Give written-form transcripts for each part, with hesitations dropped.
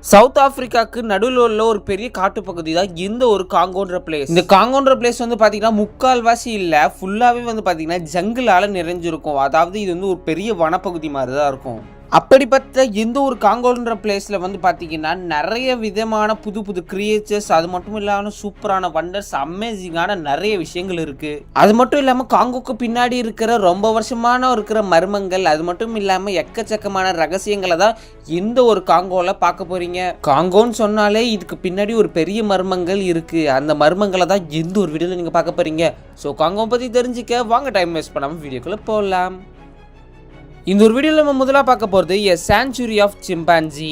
South ஆப்பிரிக்காவுக்கு நடுவில் உள்ள ஒரு பெரிய காட்டுப்பகுதி தான் இந்த ஒரு காங்கோன்ற பிளேஸ். இந்த காங்கோன்ற பிளேஸ் வந்து பார்த்தீங்கன்னா முக்கால்வாசி இல்லை, ஃபுல்லாகவே வந்து பார்த்தீங்கன்னா ஜங்கிளால் நிறைஞ்சிருக்கும். அதாவது இது வந்து ஒரு பெரிய வனப்பகுதி மாதிரி தான் இருக்கும். அப்படிப்பட்ட இந்த ஒரு காங்கோன்ற பிளேஸில் வந்து பார்த்தீங்கன்னா நிறைய விதமான புது புது கிரியேச்சர்ஸ், அது மட்டும் இல்லாமல் சூப்பரான வண்டர்ஸ், அமேசிங்கான நிறைய விஷயங்கள் இருக்குது. அது மட்டும் இல்லாமல் காங்கோக்கு பின்னாடி இருக்கிற ரொம்ப வருஷமான இருக்கிற மர்மங்கள், அது மட்டும் இல்லாமல் எக்கச்சக்கமான ரகசியங்களை தான் இந்த ஒரு காங்கோவில் பார்க்க போகிறீங்க. காங்கோன்னு சொன்னாலே இதுக்கு பின்னாடி ஒரு பெரிய மர்மங்கள் இருக்குது. அந்த மர்மங்களை தான் இந்த ஒரு வீடியோவில் நீங்கள் பார்க்க போகிறீங்க. ஸோ காங்கோ பற்றி தெரிஞ்சுக்க வாங்க, டைம் வேஸ்ட் பண்ணாமல் வீடியோக்குள்ளே போகலாம். இந்த ஒரு வீடியோவில் நம்ம முதலாக பார்க்க போகிறது எ சான்ச்சுரி ஆஃப் சிம்பான்சி.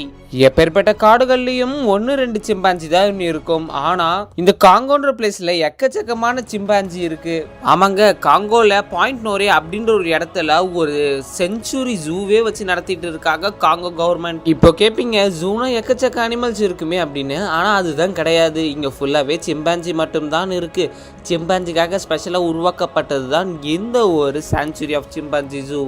எப்பேற்பட்ட காடுகள்லையும் 1-2 சிம்பான்சி தான் இருக்கும். ஆனால் இந்த காங்கோன்ற பிளேஸில் எக்கச்சக்கமான சிம்பான்சி இருக்குது. ஆமாங்க, காங்கோவில் பாயிண்ட் நோரே அப்படின்ற ஒரு இடத்துல ஒரு சென்ச்சுரி ஜூவே வச்சு நடத்திட்டு இருக்காங்க காங்கோ கவர்மெண்ட். இப்போ கேட்பீங்க, ஜூனா எக்கச்சக்க அனிமல்ஸ் இருக்குமே அப்படின்னு. ஆனால் அதுதான் கிடையாது. இங்கே ஃபுல்லாகவே சிம்பான்சி மட்டும்தான் இருக்குது. சிம்பான்சிக்காக ஸ்பெஷலாக உருவாக்கப்பட்டது தான் இந்த ஒரு சான்ச்சுரி ஆஃப் சிம்பான்சி ஜூ.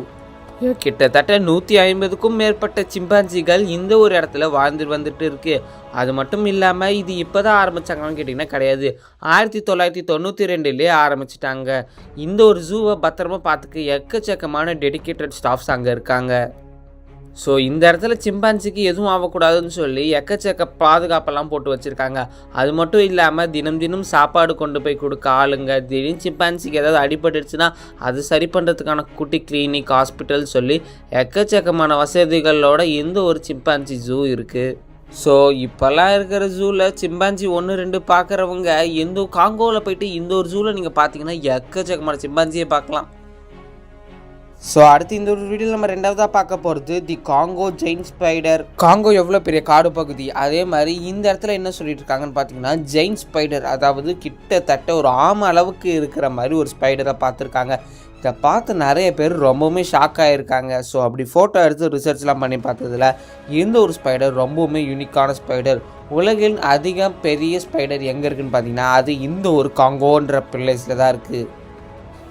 கிட்டத்தட்ட 150க்கும் மேற்பட்ட சிம்பான்சிகள் இந்த ஒரு இடத்துல வந்துட்டு இருக்கு. அது மட்டும் இல்லாமல் இது இப்போ தான் ஆரம்பித்தாங்கன்னு கேட்டிங்கன்னா கிடையாது, 1992லேயே ஆரம்பிச்சிட்டாங்க. இந்த ஒரு ஜூவை பத்திரமா பார்த்துக்க எக்கச்சக்கமான டெடிக்கேட்டட் ஸ்டாஃப்ஸ் அங்கே இருக்காங்க. ஸோ இந்த இடத்துல சிம்பான்சிக்கு எதுவும் ஆகக்கூடாதுன்னு சொல்லி எக்கச்சக்க பாதுகாப்பெல்லாம் போட்டு வச்சுருக்காங்க. அது மட்டும் இல்லாமல் தினம் சாப்பாடு கொண்டு போய் கொடுக்க ஆளுங்க, திடீர்னு சிம்பான்சிக்கு ஏதாவது அடிபட்டுருச்சுன்னா அது சரி பண்ணுறதுக்கான குட்டி கிளினிக், ஹாஸ்பிட்டல் சொல்லி எக்கச்சக்கமான வசதிகளோட இந்த ஒரு சிம்பான்சி ஜூ இருக்குது. ஸோ இப்போல்லாம் இருக்கிற ஜூவில் சிம்பான்சி 1-2 பார்க்குறவங்க எந்த காங்கோவில் போயிட்டு இந்த ஒரு ஜூவில் நீங்கள் பார்த்தீங்கன்னா எக்கச்சக்கமான சிம்பான்சியை பார்க்கலாம். ஸோ அடுத்து இந்த ஒரு வீடியோவில் நம்ம ரெண்டாவதாக பார்க்க போகிறது தி காங்கோ ஜெயின் ஸ்பைடர். காங்கோ எவ்வளோ பெரிய காடு பகுதி, அதே மாதிரி இந்த இடத்துல என்ன சொல்லிட்டு இருக்காங்கன்னு பார்த்தீங்கன்னா ஜெயின் ஸ்பைடர், அதாவது கிட்டத்தட்ட ஒரு ஆமை அளவுக்கு இருக்கிற மாதிரி ஒரு ஸ்பைடரை பார்த்துருக்காங்க. இதை பார்த்து நிறைய பேர் ரொம்பவுமே ஷாக் ஆகிருக்காங்க. ஸோ அப்படி ஃபோட்டோ எடுத்து ரிசர்ச்லாம் பண்ணி பார்த்ததில் இந்த ஒரு ஸ்பைடர் ரொம்பவுமே யூனிக்கான ஸ்பைடர். உலகின் அதிக பெரிய ஸ்பைடர் எங்கே இருக்குதுன்னு பார்த்தீங்கன்னா அது இந்த ஒரு காங்கோன்ற பிளேஸில் தான் இருக்குது.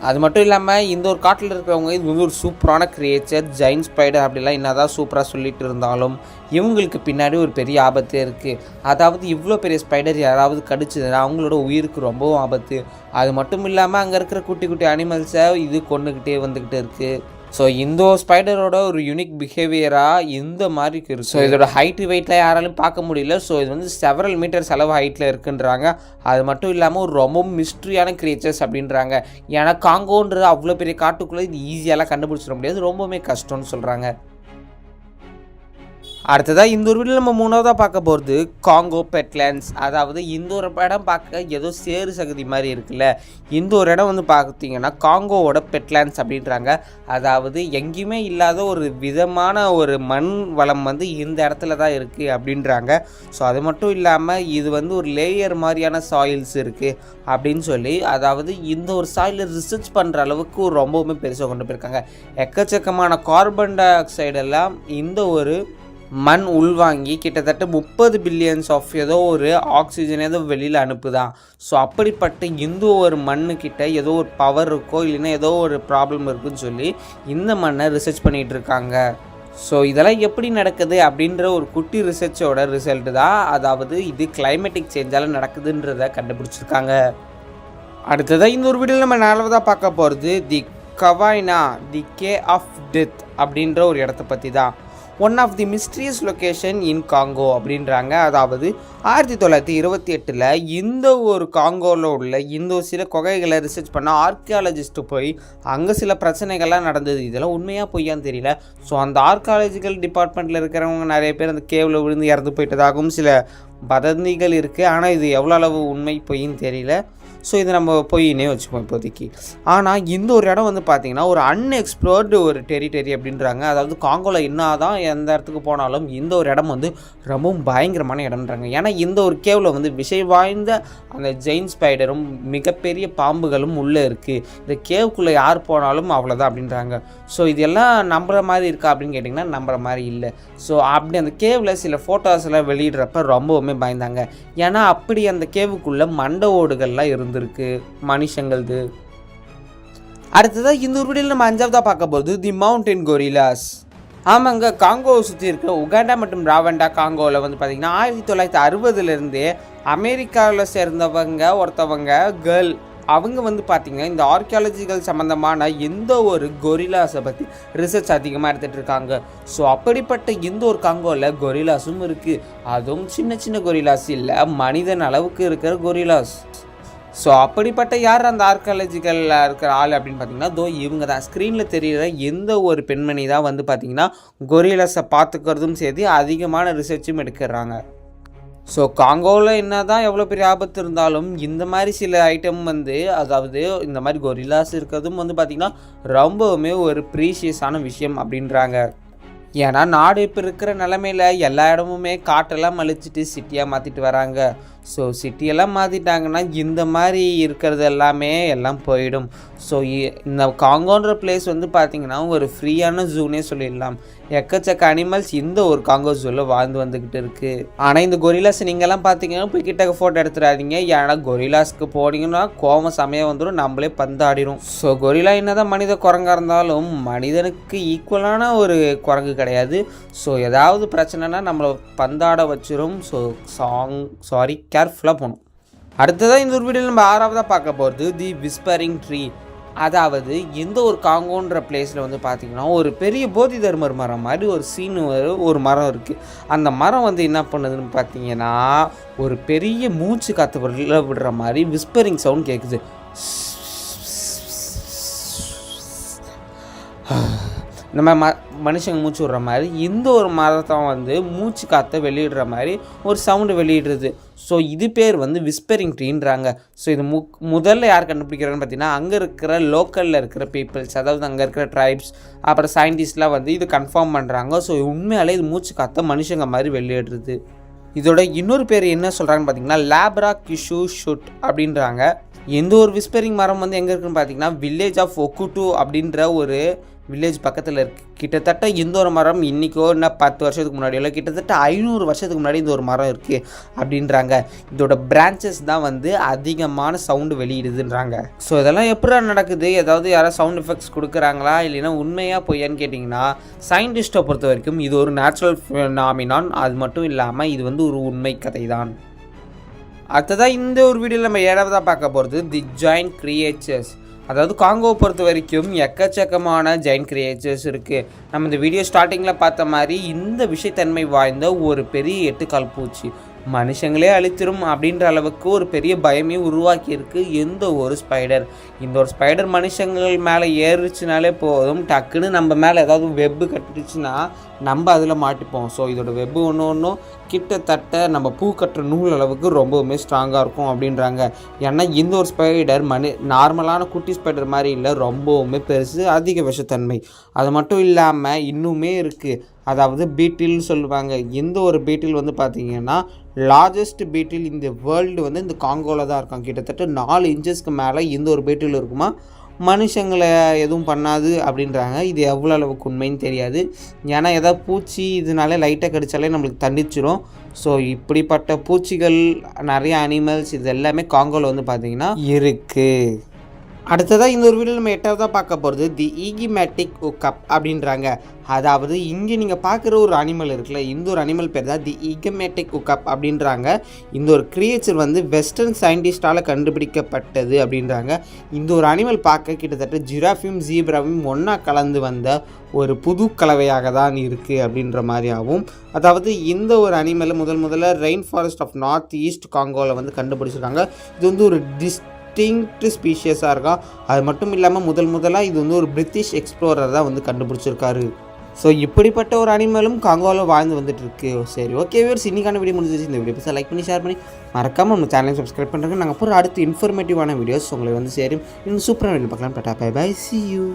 அது மட்டும் இல்லாமல் இந்த ஒரு காட்டில் இருக்கிறவங்க இது வந்து ஒரு சூப்பரான கிரியேச்சர் ஜெயின் ஸ்பைடர் அப்படிலாம் என்னதான் சூப்பராக சொல்லிட்டு இருந்தாலும் இவங்களுக்கு பின்னாடி ஒரு பெரிய ஆபத்தே இருக்குது. அதாவது இவ்வளோ பெரிய ஸ்பைடர் யாராவது கடிச்சதுன்னா அவங்களோட உயிருக்கு ரொம்பவும் ஆபத்து. அது மட்டும் இல்லாமல் அங்கே இருக்கிற குட்டி குட்டி அனிமல்ஸை இது கொண்டுக்கிட்டே வந்துக்கிட்டு இருக்குது. ஸோ இந்த ஸ்பைடரோட ஒரு யூனிக் பிஹேவியராக இந்த மாதிரி இருக்குது. ஸோ இதோட ஹைட்டு வெயிட்டில் யாராலும் பார்க்க முடியல. ஸோ இது வந்து செவரல் மீட்டர்ஸ் அளவு ஹைட்டில் இருக்குன்றாங்க. அது மட்டும் இல்லாமல் ஒரு ரொம்ப மிஸ்ட்ரியான கிரியேச்சர்ஸ் அப்படின்றாங்க. ஏன்னா காங்கோன்றது அவ்வளோ பெரிய காட்டுக்குள்ளே இது ஈஸியாலாம் கண்டுபிடிச்சிட முடியாது, ரொம்பவுமே கஷ்டம்னு சொல்கிறாங்க. அடுத்ததாக இந்த ஒரு வீடியோவில் நம்ம மூணாவதாக பார்க்க போகிறது காங்கோ பெட்லேண்ட்ஸ். அதாவது இந்த ஒரு இடம் பார்க்க ஏதோ சேறு சகதி மாதிரி இருக்குல்ல, இந்த ஒரு இடம் வந்து பார்த்தீங்கன்னா காங்கோவோட பெட்லேண்ட்ஸ் அப்படின்றாங்க. அதாவது எங்கேயுமே இல்லாத ஒரு விதமான ஒரு மண் வளம் வந்து இந்த இடத்துல தான் இருக்குது அப்படின்றாங்க. ஸோ அது மட்டும் இல்லாமல் இது வந்து ஒரு லேயர் மாதிரியான சாயில்ஸ் இருக்குது அப்படின்னு சொல்லி, அதாவது இந்த ஒரு சாயிலை ரிசர்ச் பண்ணுற அளவுக்கு ரொம்பவுமே பெருசாக கொண்டு போயிருக்காங்க. எக்கச்சக்கமான கார்பன் டை ஆக்சைடெல்லாம் இந்த ஒரு மண் உள்வாங்கி கிட்டத்தட்ட 30 பில்லியன்ஸ் ஆஃப் ஏதோ ஒரு ஆக்சிஜன் ஏதோ வெளியில் அனுப்புதான். ஸோ அப்படிப்பட்ட இந்த ஒரு மண்ணுக்கிட்ட ஏதோ ஒரு பவர் இருக்கோ இல்லைன்னா ஏதோ ஒரு ப்ராப்ளம் இருக்குன்னு சொல்லி இந்த மண்ணை ரிசர்ச் பண்ணிகிட்டு இருக்காங்க. ஸோ இதெல்லாம் எப்படி நடக்குது அப்படின்ற ஒரு குட்டி ரிசர்ச்சோட ரிசல்ட்டு தான், அதாவது இது கிளைமேட்டிக் சேஞ்சால் நடக்குதுன்றதை கண்டுபிடிச்சிருக்காங்க. அடுத்ததாக இந்த ஒரு வீடியோவில் நம்ம நாலாவதாக பார்க்க போகிறது தி கவாய்னா தி கே ஆஃப் டெத் அப்படின்ற ஒரு இடத்த பற்றி தான். One of the mysterious location in Congo அப்படின்றாங்க. அதாவது 1928 இந்த ஒரு காங்கோவில் உள்ள இந்த ஒரு சில குகைகளை ரிசர்ச் பண்ண ஆர்கியாலஜிஸ்ட்டு போய் அங்கே சில பிரச்சனைகள்லாம் நடந்தது. இதெல்லாம் உண்மையாக பொய்யான்னு தெரியல. ஸோ அந்த ஆர்கியாலஜிக்கல் டிபார்ட்மெண்ட்டில் இருக்கிறவங்க நிறைய பேர் அந்த கேவில் விழுந்து இறந்து போயிட்டதாகவும் சில வதந்திகள் இருக்குது. ஆனால் இது எவ்வளோ அளவு உண்மை பொய்ன்னு தெரியல. ஸோ இதை நம்ம பொய்னே வச்சுப்போம் இப்போதைக்கு. ஆனால் இந்த ஒரு இடம் வந்து பார்த்திங்கன்னா ஒரு அன்எக்ஸ்ப்ளோர்டு ஒரு டெரிட்டரி அப்படின்றாங்க. அதாவது காங்கோவில் என்ன தான் எந்த இடத்துக்கு போனாலும் இந்த ஒரு இடம் வந்து ரொம்பவும் பயங்கரமான இடம்ன்றாங்க. ஏன்னா இந்த ஒரு கேவில் வந்து விஷய வாய்ந்த அந்த ஜெயின் ஸ்பைடரும் மிகப்பெரிய பாம்புகளும் உள்ளே இருக்குது. இந்த கேவுக்குள்ளே யார் போனாலும் அவ்வளோதான் அப்படின்றாங்க. ஸோ இதெல்லாம் நம்புகிற மாதிரி இருக்கா அப்படின்னு கேட்டிங்கன்னா நம்புகிற மாதிரி இல்லை. ஸோ அப்படி அந்த கேவில் சில ஃபோட்டோஸ் எல்லாம் வெளியிடுறப்ப ரொம்பவுமே பயந்தாங்க. ஏன்னா அப்படி அந்த கேவுக்குள்ளே மண்டை ஓடுகள்லாம் இருந்திருக்கு மனுஷங்களது. அடுத்ததாக இந்த ஒரு வீடியோவில் நம்ம அஞ்சாவதாக பார்க்க போகிறது தி மவுண்டன் கொரில்லாஸ். ஆமாங்க, காங்கோவை சுற்றி இருக்கிற உகாண்டா மற்றும் ராவண்டா காங்கோவில் வந்து பார்த்திங்கன்னா 1960 அமெரிக்காவில் சேர்ந்தவங்க ஒருத்தவங்க கேர்ள் அவங்க வந்து பார்த்திங்கன்னா இந்த ஆர்கியாலஜிக்கல் சம்மந்தமான எந்த ஒரு கொரிலாஸை பற்றி ரிசர்ச் அதிகமாக எடுத்துகிட்டு இருக்காங்க. ஸோ அப்படிப்பட்ட இந்த ஒரு காங்கோவில் கொரிலாஸும் இருக்குது. அதுவும் சின்ன சின்ன கொரிலாஸ் இல்லை, மனிதன் அளவுக்கு இருக்கிற கொரிலாஸ். ஸோ அப்படிப்பட்ட யார் அந்த ஆர்கியாலஜிக்கலில் இருக்கிற ஆள் அப்படின்னு பார்த்தீங்கன்னா இவங்க தான். ஸ்க்ரீனில் தெரிகிற எந்த ஒரு பெண்மணி தான் வந்து பார்த்திங்கன்னா கொரிலாஸை பார்த்துக்கிறதும் சரி அதிகமான ரிசர்ச்சும் எடுக்கிறாங்க. ஸோ காங்கோவில் என்ன தான் எவ்வளோ பெரிய ஆபத்து இருந்தாலும் இந்த மாதிரி சில ஐட்டம் வந்து அதாவது இந்த மாதிரி கொரிலாஸ் இருக்கிறதும் வந்து பார்த்திங்கன்னா ரொம்பவுமே ஒரு ப்ரீஷியஸான விஷயம் அப்படின்றாங்க. ஏன்னா நாடு இப்போ இருக்கிற நிலமையில் எல்லா இடமுமே காட்டெல்லாம் அழிச்சிட்டு சிட்டியாக மாற்றிட்டு வராங்க. ஸோ சிட்டியெல்லாம் மாற்றிட்டாங்கன்னா இந்த மாதிரி இருக்கிறது எல்லாமே எல்லாம் போயிடும். ஸோ இந்த காங்கோன்ற பிளேஸ் வந்து பார்த்திங்கன்னா ஒரு ஃப்ரீயான ஜூனே சொல்லிடலாம். எக்கச்சக்க அனிமல்ஸ் இந்த ஒரு காங்கோ ஜூவில் வாழ்ந்து வந்துக்கிட்டு இருக்குது. ஆனால் இந்த கொரிலாஸ் நீங்கள்லாம் பார்த்தீங்கன்னா போய் கிட்டக்க ஃபோட்டோ எடுத்துடாதீங்க. ஏன்னா கொரிலாஸ்க்கு போனீங்கன்னா கோவம் சமயம் வந்துடும், நம்மளே பந்தாடிடும். ஸோ கொரிலா என்னதான் மனித குரங்காக இருந்தாலும் மனிதனுக்கு ஈக்குவலான ஒரு குரங்கு கிடையாது. ஸோ ஏதாவது பிரச்சனைனா நம்மளை பந்தாட வச்சிரும். ஸோ கேர்ஃபுல்லாக போகணும். அடுத்ததாக இந்த ஒரு வீடியோவில் நம்ம 6ஆவதாக பார்க்க போகிறது தி விஸ்பரிங் ட்ரீ. அதாவது எந்த ஒரு காங்கோன்ற பிளேஸில் வந்து பார்த்திங்கன்னா ஒரு பெரிய போதி தர்மர் மரம் மாதிரி ஒரு சீனு ஒரு மரம் இருக்குது. அந்த மரம் வந்து என்ன பண்ணுதுன்னு பார்த்தீங்கன்னா ஒரு பெரிய மூச்சு காற்று விடுற மாதிரி விஸ்பரிங் சவுண்ட் கேட்குது. இந்த மாதிரி மனுஷங்க மூச்சு விடுற மாதிரி இந்த ஒரு மரத்தை வந்து மூச்சு காற்றை வெளியிடுற மாதிரி ஒரு சவுண்டு வெளியிடுறது. ஸோ இது பேர் வந்து விஸ்பரிங் ட்ரீன்றாங்க. ஸோ இது முதல்ல யார் கண்டுபிடிக்கிறான்னு பார்த்தீங்கன்னா அங்கே இருக்கிற லோக்கலில் இருக்கிற பீப்புள்ஸ், அதாவது அங்கே இருக்கிற ட்ரைப்ஸ் அப்புறம் சயின்டிஸ்ட்லாம் வந்து இது கன்ஃபார்ம் பண்ணுறாங்க. ஸோ உண்மையாலே இது மூச்சு காற்றை மனுஷங்க மாதிரி வெளியிடுறது. இதோட இன்னொரு பேர் என்ன சொல்கிறாங்கன்னு பார்த்தீங்கன்னா லேப்ரா கிஷு ஷுட் அப்படின்றாங்க. எந்த ஒரு விஸ்பரிங் மரம் வந்து எங்கே இருக்குன்னு பார்த்தீங்கன்னா வில்லேஜ் ஆஃப் ஒக்குட்டு அப்படின்ற ஒரு வில்லேஜ் பக்கத்தில் இருக்குது. கிட்டத்தட்ட இந்த ஒரு மரம் இன்றைக்கோ இன்னும் 10 வருஷத்துக்கு முன்னாடியோ கிட்டத்தட்ட 500 வருஷத்துக்கு முன்னாடி இந்த ஒரு மரம் இருக்குது அப்படின்றாங்க. இதோட பிரான்ச்சஸ் தான் வந்து அதிகமான சவுண்டு வெளியிடுதுன்றாங்க. ஸோ இதெல்லாம் எப்படி நடக்குது, ஏதாவது யாராவது சவுண்ட் எஃபெக்ட்ஸ் கொடுக்குறாங்களா இல்லைன்னா உண்மையாக பொய்யான்னு கேட்டிங்கன்னா சயின்டிஸ்ட்டை பொறுத்த வரைக்கும் இது ஒரு நேச்சுரல் ஃபினாமினான். அது மட்டும் இல்லாமல் இது வந்து ஒரு உண்மை கதை தான். அடுத்ததாக இந்த ஒரு வீடியோவில் நம்ம 7ஆவதாக பார்க்க போகிறது தி ஜாயிண்ட் கிரியேச்சர்ஸ். அதாவது காங்கோவை பொறுத்த வரைக்கும் எக்கச்சக்கமான ஜெயின்ட் கிரியேச்சர்ஸ் இருக்குது. நம்ம இந்த வீடியோ ஸ்டார்டிங்கில் பார்த்த மாதிரி இந்த விஷயத்தன்மை வாய்ந்த ஒரு பெரிய 8 கால் பூச்சி மனுஷங்களே அழித்திரும் அப்படின்ற அளவுக்கு ஒரு பெரிய பயமே உருவாக்கியிருக்கு எந்த ஒரு ஸ்பைடர். இந்த ஒரு ஸ்பைடர் மனுஷங்கள் மேலே ஏறிச்சுனாலே போதும், டக்குன்னு நம்ம மேலே ஏதாவது வெப்பு கட்டுச்சுன்னா நம்ம அதில் மாட்டிப்போம். ஸோ இதோட வெப்பு ஒன்றும் கிட்டத்தட்ட நம்ம பூ கட்டுற நூல் அளவுக்கு ரொம்பவுமே ஸ்ட்ராங்காக இருக்கும் அப்படின்றாங்க. ஏன்னா இந்த ஒரு ஸ்பைடர் நார்மலான குட்டி ஸ்பைடர் மாதிரி இல்லை, ரொம்பவுமே பெருசு, அதிக விஷத்தன்மை. அது மட்டும் இல்லாமல் இன்னுமே இருக்குது, அதாவது பீட்டில்னு சொல்லுவாங்க. இந்த ஒரு பீட்டில் வந்து பார்த்திங்கன்னா லார்ஜஸ்ட் பீட்டில் இந்த வேர்ல்டு வந்து இந்த காங்கோவில் தான் இருக்காங்க. கிட்டத்தட்ட 4 இன்ச்சஸ்க்கு மேலே இந்த ஒரு பீட்டில் இருக்குமா. மனுஷங்களை எதுவும் பண்ணாது அப்படின்றாங்க. இது எவ்வளோ அளவுக்கு உண்மைன்னு தெரியாது. ஏன்னா ஏதாவது பூச்சி இதனால லைட்டாக கடித்தாலே நம்மளுக்கு தண்டிச்சிடும். ஸோ இப்படிப்பட்ட பூச்சிகள் நிறைய அனிமல்ஸ் இது எல்லாமே காங்கோவில் வந்து பார்த்திங்கன்னா இருக்குது. அடுத்ததாக இந்த ஒரு வீடியோ நம்ம 8ஆவதாக பார்க்க போகிறது தி ஈகிமேட்டிக் உக்கப் அப்படின்றாங்க. அதாவது இங்கே நீங்கள் பார்க்குற ஒரு அனிமல் இருக்குல்ல, இந்த ஒரு அனிமல் பேர் தான் தி ஈகிமேட்டிக் உக்கப் அப்படின்றாங்க. இந்த ஒரு கிரியேச்சர் வந்து வெஸ்டர்ன் சயின்டிஸ்டால் கண்டுபிடிக்கப்பட்டது அப்படின்றாங்க. இந்த ஒரு அனிமல் பார்க்க கிட்டத்தட்ட ஜிராஃபையும் ஜீப்ராவையும் ஒன்றா கலந்து வந்த ஒரு புது கலவையாக தான் இருக்குது அப்படின்ற மாதிரியாகவும். அதாவது இந்த ஒரு அனிமலை முதல்ல rain forest of north east காங்கோவில் வந்து கண்டுபிடிச்சிருக்காங்க. இது வந்து ஒரு டிஸ்டிங்க்ட் ஸ்பீஷியஸாக இருக்கா. அது மட்டும் இல்லாமல் முதலாக இது வந்து ஒரு பிரிட்டிஷ் எக்ஸ்ப்ளோரர் தான் வந்து கண்டுபிடிச்சிருக்காரு. ஸோ இப்படிப்பட்ட ஒரு அனிமலும் காங்கோவில் வாழ்ந்து வந்துட்டு இருக்கு. சரி, ஓகே வியூவர்ஸ், இன்னைக்கான வீடியோ முடிஞ்சிச்சு. இந்த வீடியோ லைக் பண்ணி ஷேர் பண்ணி மறக்காமல் நம்ம சேனலை சப்ஸ்கிரைப் பண்ணுறேங்க. நாங்கள் அப்புறம் அடுத்து இன்ஃபர்மேட்டிவான வீடியோஸ் உங்களை வந்து சேரும். இன்னும் சூப்பரான வீடியோ பார்க்கலாம். Tata bye bye, see you.